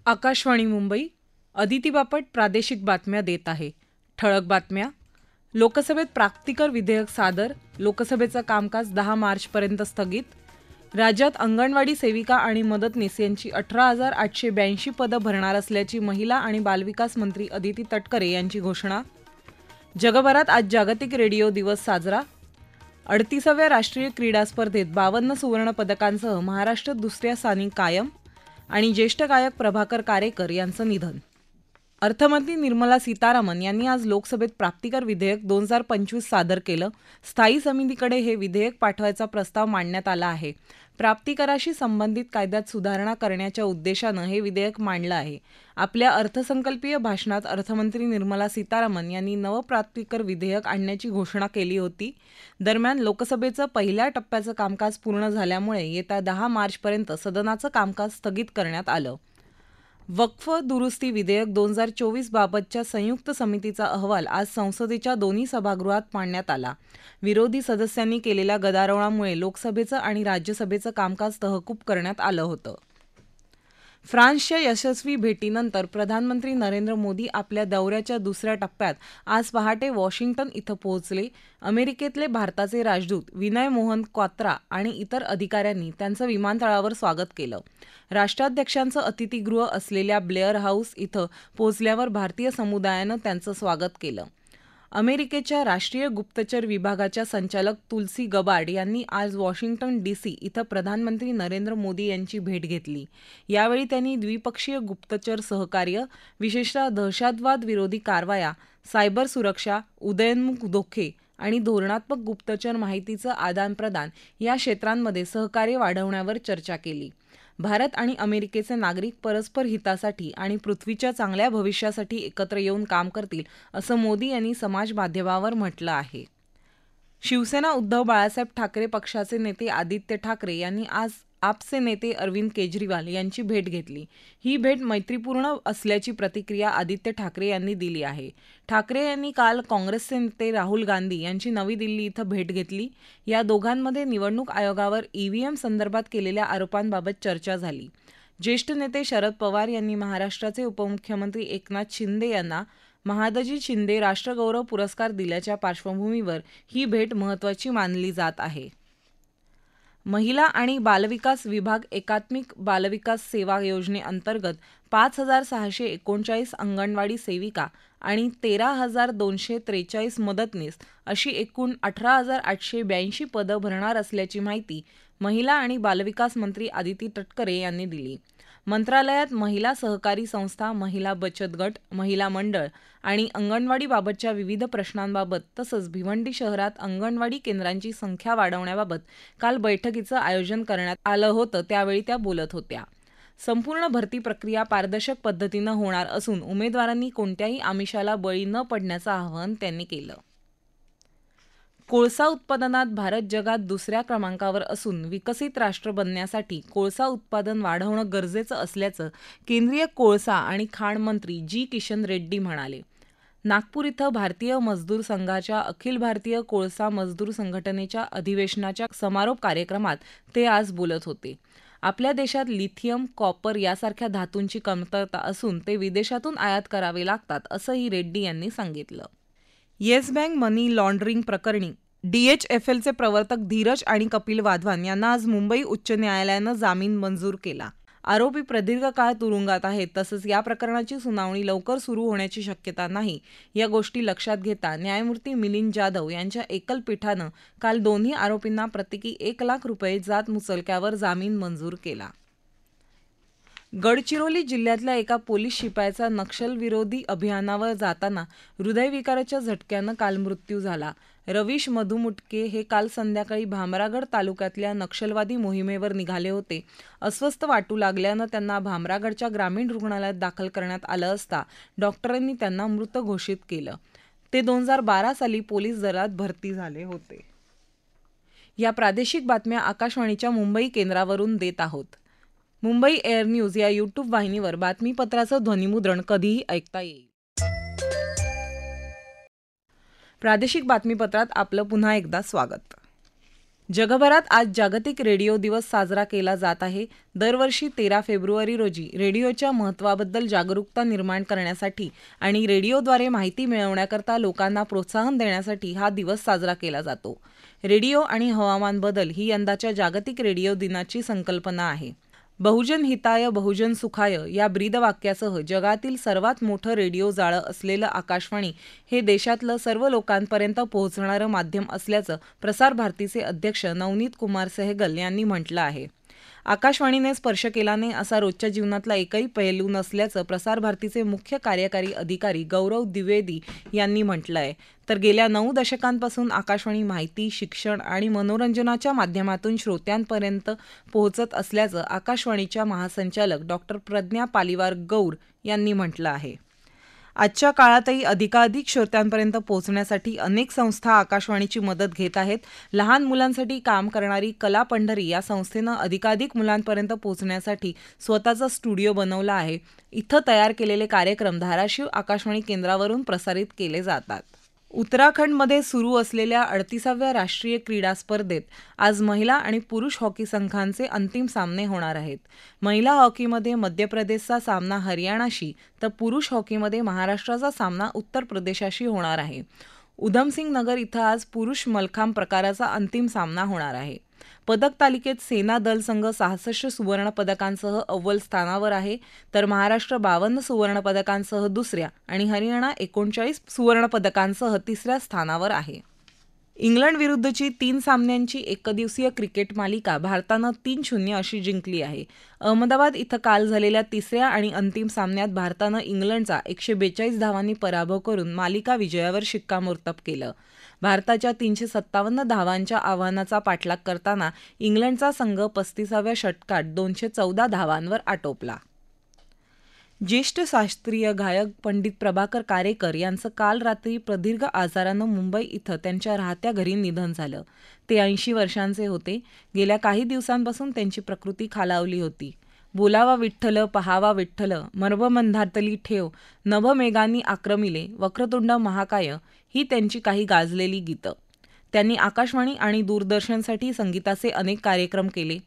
आकाशवाणी मुंबई. अदिती बापट प्रादेशिक बातम्या देत आहे. ठळक बातम्या. लोकसभेत प्राप्तिकर विधेयक सादर. लोकसभेचं कामकाज 10 मार्चपर्यंत स्थगित. राज्यात अंगणवाडी सेविका आणि मदतनीस यांची 18,882 पदं भरणार असल्याची महिला आणि बालविकास मंत्री अदिती तटकरे यांची घोषणा. जगभरात आज जागतिक रेडिओ दिवस साजरा. 38व्या राष्ट्रीय क्रीडा स्पर्धेत 52 सुवर्ण पदकांसह महाराष्ट्र दुसऱ्या स्थानी कायम. आणि ज्येष्ठ गायक प्रभाकर कारेकर यांचं निधन. अर्थमंत्री निर्मला सीतारामन यांनी आज लोकसभेत प्राप्तिकर विधेयक 2025 सादर केलं. स्थायी समितीकडे हे विधेयक पाठवायचा प्रस्ताव मांडण्यात आला आहे. प्राप्तिकराशी संबंधित कायद्यात सुधारणा करण्याच्या उद्देशानं हे विधेयक मांडलं आहे. आपल्या अर्थसंकल्पीय भाषणात अर्थमंत्री निर्मला सीतारामन यांनी नवप्राप्तिकर विधेयक आणण्याची घोषणा केली होती. दरम्यान लोकसभेचं पहिल्या टप्प्याचं कामकाज पूर्ण झाल्यामुळे येत्या 10 मार्चपर्यंत सदनाचं कामकाज स्थगित करण्यात आलं. वक्फ दुरुस्ती विधेयक 2024 बाबतच्या संयुक्त समितीचा अहवाल आज संसदेच्या दोन्ही सभागृहात मांडण्यात आला. विरोधी सदस्यांनी केलेल्या गदारोळामुळे लोकसभेचं आणि राज्यसभेचं कामकाज तहकूब करण्यात आलं होतं. फ्रान्सच्या यशस्वी भेटीनंतर प्रधानमंत्री नरेंद्र मोदी आपल्या दौऱ्याच्या दुसऱ्या टप्प्यात आज पहाटे वॉशिंग्टन इथं पोहोचले. अमेरिकेतले भारताचे राजदूत विनय मोहन क्वात्रा आणि इतर अधिकाऱ्यांनी त्यांचं विमानतळावर स्वागत केलं. राष्ट्राध्यक्षांचं अतिथीगृह असलेल्या ब्लेअर हाऊस इथं पोहोचल्यावर भारतीय समुदायानं त्यांचं स्वागत केलं. अमेरिकेच्या राष्ट्रीय गुप्तचर विभागाच्या संचालक तुलसी गबार्ड यांनी आज वॉशिंग्टन DC इथं प्रधानमंत्री नरेंद्र मोदी यांची भेट घेतली. यावेळी त्यांनी द्विपक्षीय गुप्तचर सहकार्य, विशेषतः दहशतवाद विरोधी कारवाया, सायबर सुरक्षा, उदयोन्मुख धोके आणि धोरणात्मक गुप्तचर माहितीचं आदानप्रदान या क्षेत्रांमध्ये सहकार्य वाढवण्यावर चर्चा केली. भारत आणि अमेरिकेचे नागरिक परस्पर हितासाठी आणि पृथ्वीच्या चांगल्या भविष्यासाठी एकत्र येऊन काम करतील, असं मोदी यांनी समाज माध्यमावर म्हटलं आहे. शिवसेना उद्धव बाळासाहेब ठाकरे पक्षाचे नेते आदित्य ठाकरे यांनी आज आपचे नेते अरविंद केजरीवाल यांची भेट घेतली. ही भेट मैत्रीपूर्ण असल्याची प्रतिक्रिया आदित्य ठाकरे यांनी दिली आहे. ठाकरे यांनी काल काँग्रेसचे नेते राहुल गांधी यांची नवी दिल्ली इथं भेट घेतली. या दोघांमध्ये निवडणूक आयोगावर EVM संदर्भात केलेल्या आरोपांबाबत चर्चा झाली. ज्येष्ठ नेते शरद पवार यांनी महाराष्ट्राचे उपमुख्यमंत्री एकनाथ शिंदे यांना महादजी शिंदे राष्ट्रगौरव पुरस्कार दिल्याच्या पार्श्वभूमीवर ही भेट महत्त्वाची मानली जात आहे. महिला आणि बालविकास विभाग एकात्मिक बालविकास सेवा योजनेअंतर्गत 5,639 अंगणवाडी सेविका आणि 13,243 मदतनीस अशी एकूण 18,882 पदं भरणार असल्याची माहिती महिला आणि बालविकास मंत्री अदिती तटकरे यांनी दिली. मंत्रालयात महिला सहकारी संस्था, महिला बचत गट, महिला मंडळ आणि अंगणवाडीबाबतच्या विविध प्रश्नांबाबत तसंच भिवंडी शहरात अंगणवाडी केंद्रांची संख्या वाढवण्याबाबत काल बैठकीचं आयोजन करण्यात आलं होतं. त्यावेळी त्या बोलत होत्या. संपूर्ण भरती प्रक्रिया पारदर्शक पद्धतीनं होणार असून उमेदवारांनी कोणत्याही आमिषाला बळी न पडण्याचं आवाहन त्यांनी केलं. कोळसा उत्पादनात भारत जगात दुसऱ्या क्रमांकावर असून विकसित राष्ट्र बनण्यासाठी कोळसा उत्पादन वाढवणं गरजेचं असल्याचं केंद्रीय कोळसा आणि खाण मंत्री जी. किशन रेड्डी म्हणाले. नागपूर इथं भारतीय मजदूर संघाच्या अखिल भारतीय कोळसा मजदूर संघटनेच्या अधिवेशनाच्या समारोप कार्यक्रमात ते आज बोलत होते. आपल्या देशात लिथियम, कॉपर यासारख्या धातूंची कमतरता असून ते विदेशातून आयात करावे लागतात, असंही रेड्डी यांनी सांगितलं. येस बँक मनी लॉन्ड्रिंग प्रकरणी DHFLचे प्रवर्तक धीरज आणि कपिल वाधवान यांना आज मुंबई उच्च न्यायालयानं जामीन मंजूर केला. आरोपी प्रदीर्घ काळ तुरुंगात आहेत. तसंच या प्रकरणाची सुनावणी लवकर सुरू होण्याची शक्यता नाही. या गोष्टी लक्षात घेता न्यायमूर्ती मिलिंद जाधव यांच्या एकल पीठानं काल दोन्ही आरोपींना प्रत्येकी 1 लाख रुपये जात मुचलक्यावर जामीन मंजूर केला. गडचिरोली जिल्ह्यातल्या एका पोलीस शिपायाचा नक्षलविरोधी अभियानावर जाताना हृदयविकाराच्या झटक्यानं काल मृत्यू झाला. रवीश मधुमुटके हे काल संध्याकाळी भामरागड तालुक्यातल्या नक्षलवादी मोहिमेवर निघाले होते. अस्वस्थ वाटू लागल्यानं त्यांना भामरागडच्या ग्रामीण रुग्णालयात दाखल करण्यात आलं असता डॉक्टरांनी त्यांना मृत घोषित केलं. ते 2012 साली पोलीस दलात भरती झाले होते. या प्रादेशिक बातम्या आकाशवाणीच्या मुंबई केंद्रावरून देत आहोत. मुंबई एअर न्यूज या YouTube वाहिनीवर बातमीपत्राचं ध्वनिमुद्रण कधीही ऐकता येईल. प्रादेशिक बातमीपत्रात आपलं पुन्हा एकदा स्वागत. जगभरात आज जागतिक रेडिओ दिवस साजरा केला जात आहे. दरवर्षी 13 फेब्रुवारी रोजी रेडिओच्या महत्त्वाबद्दल जागरूकता निर्माण करण्यासाठी आणि रेडिओद्वारे माहिती मिळवण्याकरता लोकांना प्रोत्साहन देण्यासाठी हा दिवस साजरा केला जातो. रेडिओ आणि हवामान बदल ही यंदाच्या जागतिक रेडिओ दिनाची संकल्पना आहे. बहुजन हिताय बहुजन सुखाय या ब्रीदवाक्यासह जगातील सर्वात मोठं रेडिओ जाळं असलेलं आकाशवाणी हे देशातलं सर्व लोकांपर्यंत पोहोचणारं माध्यम असल्याचं प्रसार भारतीचे अध्यक्ष नवनीत कुमार सहगल यांनी म्हटलं आहे. आकाशवाणीने स्पर्श केला नाही असा रोजच्या जीवनातला एकही पैलू नसल्याचं प्रसार भारतीचे मुख्य कार्यकारी अधिकारी गौरव द्विवेदी यांनी म्हटलं आहे. तर गेल्या 9 दशकांपासून आकाशवाणी माहिती, शिक्षण आणि मनोरंजनाच्या माध्यमातून श्रोत्यांपर्यंत पोहोचत असल्याचं आकाशवाणीच्या महासंचालक डॉक्टर प्रज्ञा पालिवार गौर यांनी म्हटलं आहे. आजच्या काळातही अधिकाधिक श्रोत्यांपर्यंत पोहोचण्यासाठी अनेक संस्था आकाशवाणीची मदत घेत आहेत. लहान मुलांसाठी काम करणारी कला पंढरी या संस्थेनं अधिकाधिक मुलांपर्यंत पोहोचण्यासाठी स्वतःचा स्टुडिओ बनवला आहे. इथं तयार केलेले कार्यक्रम धाराशिव आकाशवाणी केंद्रावरून प्रसारित केले जातात. उत्तराखंडमध्ये सुरू असलेल्या 38व्या राष्ट्रीय क्रीडा स्पर्धेत आज महिला आणि पुरुष हॉकी संघांचे अंतिम सामने होणार आहेत. महिला हॉकीमध्ये मध्य प्रदेशचा सामना हरियाणाशी तर पुरुष हॉकीमध्ये महाराष्ट्राचा सामना उत्तर प्रदेशाशी होणार आहे. उधमसिंग नगर इथं आज पुरुष मलखांब प्रकाराचा अंतिम सामना होणार आहे. पदक तालिकेत सेना दल संघ 66 सुवर्ण पदकांसह अव्वल स्थानावर आहे, तर महाराष्ट्र 52 सुवर्ण पदकांसह दुसऱ्या आणि हरियाणा 39 सुवर्ण पदकांसह तिसऱ्या स्थानावर आहे. इंग्लंड विरुद्धची 3 सामन्यांची एकदिवसीय क्रिकेट मालिका भारतानं 3-0 अशी जिंकली आहे. अहमदाबाद इथं काल झालेल्या तिसऱ्या आणि अंतिम सामन्यात भारतानं इंग्लंडचा 142 धावांनी पराभव करून मालिका विजयावर शिक्कामोर्तब केलं. भारताच्या 357 धावांच्या आव्हानाचा पाठलाग करताना इंग्लंडचा संघ 35व्या षटकात 214 धावांवर आटोपला. ज्येष्ठ शास्त्रीय गायक पंडित प्रभाकर कारेकर यांचं काल रात्री प्रदीर्घ आजारानं मुंबई इथं त्यांच्या राहत्या घरी निधन झालं. ते 80 वर्षांचे होते. गेल्या काही दिवसांपासून त्यांची प्रकृती खालावली होती. बोलावा विठ्ठल पहावा विठ्ठल मर्मबंधातली ठेव नभमेघांनी आक्रमिले वक्रतुंड महाकाय ही त्यांची काही गाजलेली गीतं. त्यांनी आकाशवाणी आणि दूरदर्शनसाठी संगीताचे अनेक कार्यक्रम केले.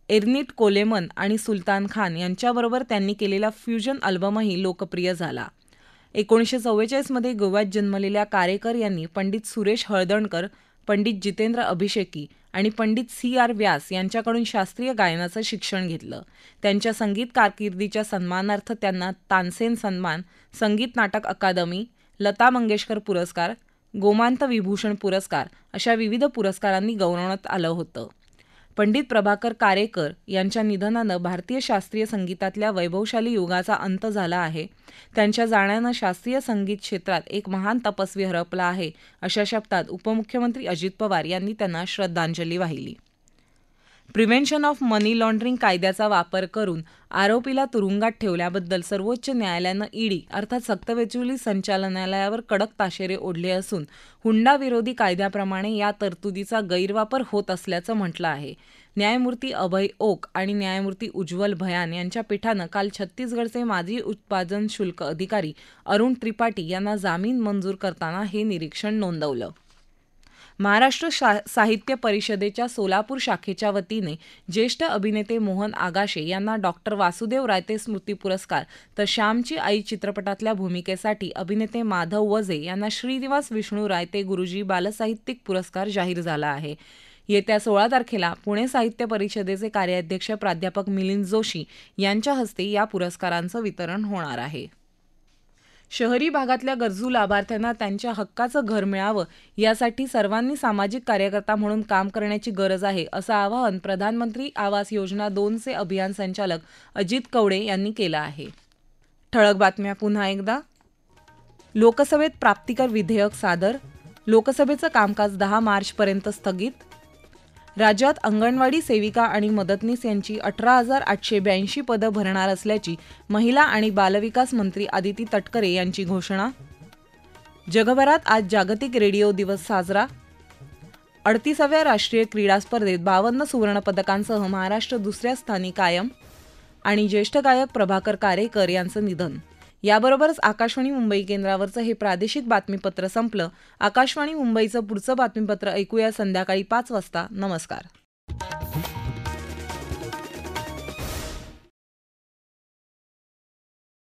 एर्निट कोलेमन आणि सुलतान खान यांच्याबरोबर त्यांनी केलेला फ्युजन अल्बमही लोकप्रिय झाला. 1944 मध्ये गोव्यात जन्मलेल्या कारेकर यांनी पंडित सुरेश हळदणकर, पंडित जितेंद्र अभिषेकी आणि पंडित C.R. व्यास यांच्याकडून शास्त्रीय गायनाचं शिक्षण घेतलं. त्यांच्या संगीत कारकिर्दीच्या सन्मानार्थ त्यांना तानसेन सन्मान, संगीत नाटक अकादमी, लता मंगेशकर पुरस्कार, गोमांत विभूषण पुरस्कार अशा विविध पुरस्कारांनी गौरवण्यात आलं होतं. पंडित प्रभाकर कारेकर यांच्या निधनानं भारतीय शास्त्रीय संगीतातल्या वैभवशाली युगाचा अंत झाला आहे. त्यांच्या जाण्यानं शास्त्रीय संगीत क्षेत्रात एक महान तपस्वी हरपला आहे, अशा शब्दात उपमुख्यमंत्री अजित पवार यांनी त्यांना श्रद्धांजली वाहिली. प्रिव्हेन्शन ऑफ मनी लॉन्ड्रिंग कायद्याचा वापर करून आरोपीला तुरुंगात ठेवल्याबद्दल सर्वोच्च न्यायालयानं ईडी अर्थात सक्तवसुली संचालनालयावर कडक ताशेरे ओढले असून हुंडा विरोधी कायद्याप्रमाणे या तरतुदीचा गैरवापर होत असल्याचं म्हटलं आहे. न्यायमूर्ती अभय ओक आणि न्यायमूर्ती उज्ज्वल भयान यांच्या पीठानं काल छत्तीसगडचे माजी उत्पादन शुल्क अधिकारी अरुण त्रिपाठी यांना जामीन मंजूर करताना हे निरीक्षण नोंदवलं. महाराष्ट्र साहित्य परिषदेच्या सोलापूर शाखेच्या वतीने ज्येष्ठ अभिनेते मोहन आगाशे यांना डॉक्टर वासुदेव रायते स्मृती पुरस्कार तर श्यामची आई चित्रपटातल्या भूमिकेसाठी अभिनेते माधव वझे यांना श्रीनिवास विष्णू रायते गुरुजी बालसाहित्यिक पुरस्कार जाहीर झाला आहे. येत्या 16 तारखेला पुणे साहित्य परिषदेचे कार्याध्यक्ष प्राध्यापक मिलिंद जोशी यांच्या हस्ते या पुरस्कारांचं वितरण होणार आहे. शहरी भागातल्या गरजू लाभार्थ्यांना त्यांच्या हक्काचं घर मिळावं यासाठी सर्वांनी सामाजिक कार्यकर्ता म्हणून काम करण्याची गरज आहे, असं आवाहन प्रधानमंत्री आवास योजना 2चे अभियान संचालक अजित कवडे यांनी केलं आहे. ठळक बातम्या पुन्हा एकदा. लोकसभेत प्राप्तिकर विधेयक सादर. लोकसभेचं कामकाज 10 मार्चपर्यंत स्थगित. राज्यात अंगणवाडी सेविका आणि मदतनीस यांची 18,882 पदं भरणार असल्याची महिला आणि बालविकास मंत्री आदिती तटकरे यांची घोषणा. जगभरात आज जागतिक रेडिओ दिवस साजरा. 38व्या राष्ट्रीय क्रीडा स्पर्धेत 52 सुवर्णपदकांसह महाराष्ट्र दुसऱ्या स्थानी कायम. आणि ज्येष्ठ गायक प्रभाकर कारेकर यांचं निधन. याबरोबरच आकाशवाणी मुंबई केंद्रावरचं हे प्रादेशिक बातमीपत्र संपलं. आकाशवाणी मुंबईचं पुढचं बातमीपत्र ऐकूया संध्याकाळी 5 वाजता. नमस्कार.